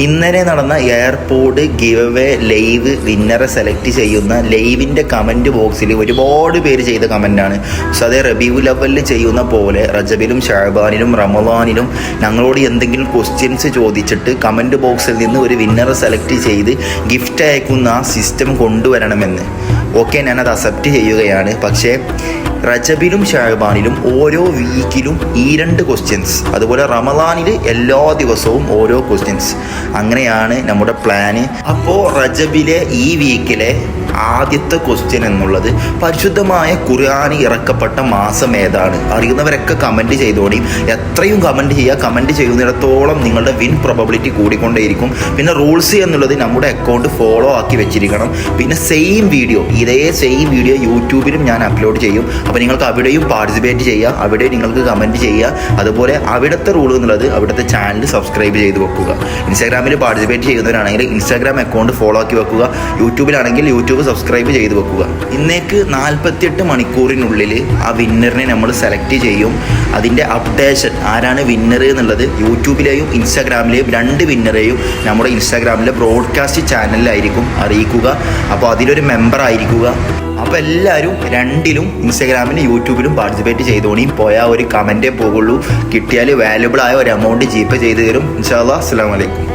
ഇന്നലെ നടന്ന airport give away live വിന്നറെ സെലക്ട് ചെയ്യുന്ന ലൈവിൻ്റെ കമൻറ്റ് ബോക്സിൽ ഒരുപാട് പേര് ചെയ്ത കമൻറ്റാണ്. സോ അതേ റബീഉൽ അവ്വലിൽ ചെയ്യുന്ന പോലെ റജബിലും ഷഅബാനിലും റമളാനിലും ഞങ്ങളോട് എന്തെങ്കിലും ക്വസ്റ്റ്യൻസ് ചോദിച്ചിട്ട് കമൻറ്റ് ബോക്സിൽ നിന്ന് ഒരു വിന്നറെ സെലക്ട് ചെയ്ത് ഗിഫ്റ്റ് അയക്കുന്ന ആ സിസ്റ്റം കൊണ്ടുവരണമെന്ന്. ഓക്കെ, ഞാനത് അക്സെപ്റ്റ് ചെയ്യുകയാണ്. പക്ഷേ റജബിലും ഷഅബാനിലും ഓരോ വീക്കിലും ഈ 2 ക്വസ്റ്റ്യൻസ്, അതുപോലെ റമളാനിൽ എല്ലാ ദിവസവും ഓരോ ക്വസ്റ്റ്യൻസ്, അങ്ങനെയാണ് നമ്മുടെ പ്ലാന്. അപ്പോൾ റജബിലെ ഈ വീക്കിലെ ആദ്യത്തെ ക്വസ്റ്റ്യൻ എന്നുള്ളത് പരിശുദ്ധമായ ഖുർആൻ ഇറക്കപ്പെട്ട മാസം ഏതാണ്? അറിയുന്നവരൊക്കെ കമൻറ്റ് ചെയ്തോളി. എത്രയും കമൻറ്റ് ചെയ്യുക. കമൻറ്റ് ചെയ്യുന്നിടത്തോളം നിങ്ങളുടെ വിൻ പ്രോബബിലിറ്റി കൂടിക്കൊണ്ടേയിരിക്കും. പിന്നെ റൂൾസ് എന്നുള്ളത് നമ്മുടെ അക്കൗണ്ട് ഫോളോ ആക്കി വെച്ചിരിക്കണം. പിന്നെ ഇതേ സെയിം വീഡിയോ യൂട്യൂബിലും ഞാൻ അപ്ലോഡ് ചെയ്യും. അപ്പോൾ നിങ്ങൾക്ക് അവിടെയും പാർട്ടിസിപ്പേറ്റ് ചെയ്യുക, അവിടെ നിങ്ങൾക്ക് കമൻറ്റ് ചെയ്യുക. അതുപോലെ അവിടുത്തെ റൂൾ എന്നുള്ളത് അവിടുത്തെ ചാനൽ സബ്സ്ക്രൈബ് ചെയ്ത് വെക്കുക. ഇൻസ്റ്റാഗ്രാമിൽ പാർട്ടിസിപ്പേറ്റ് ചെയ്യുന്നവരാണെങ്കിൽ ഇൻസ്റ്റാഗ്രാം അക്കൗണ്ട് ഫോളോ ആക്കി വെക്കുക. യൂട്യൂബിലാണെങ്കിൽ യൂട്യൂബ് സബ്സ്ക്രൈബ് ചെയ്ത് വെക്കുക. ഇന്നേക്ക് 48 മണിക്കൂറിനുള്ളിൽ ആ വിന്നറിനെ നമ്മൾ സെലക്ട് ചെയ്യും. അതിൻ്റെ അപ്ഡേഷൻ ആരാണ് വിന്നർ എന്നുള്ളത് യൂട്യൂബിലെയും ഇൻസ്റ്റാഗ്രാമിലെയും 2 വിന്നറേയും നമ്മുടെ ഇൻസ്റ്റാഗ്രാമിലെ ബ്രോഡ്കാസ്റ്റ് ചാനലിലായിരിക്കും അറിയിക്കുക. അപ്പോൾ അതിലൊരു മെമ്പർ ആയിരിക്കുക. അപ്പോൾ എല്ലാവരും 2ലും ഇൻസ്റ്റാഗ്രാമിലും യൂട്യൂബിലും പാർട്ടിസിപ്പേറ്റ് ചെയ്തോണിയും. പോയാൽ ഒരു കമൻറ്റേ പോകുള്ളൂ. കിട്ടിയാൽ വാല്യുബിൾ ആയ ഒരു എമൗണ്ട് ജിപേ ചെയ്ത് തരും. ഇൻഷാ അല്ലാഹ്. അസ്സലാമു അലൈക്കും.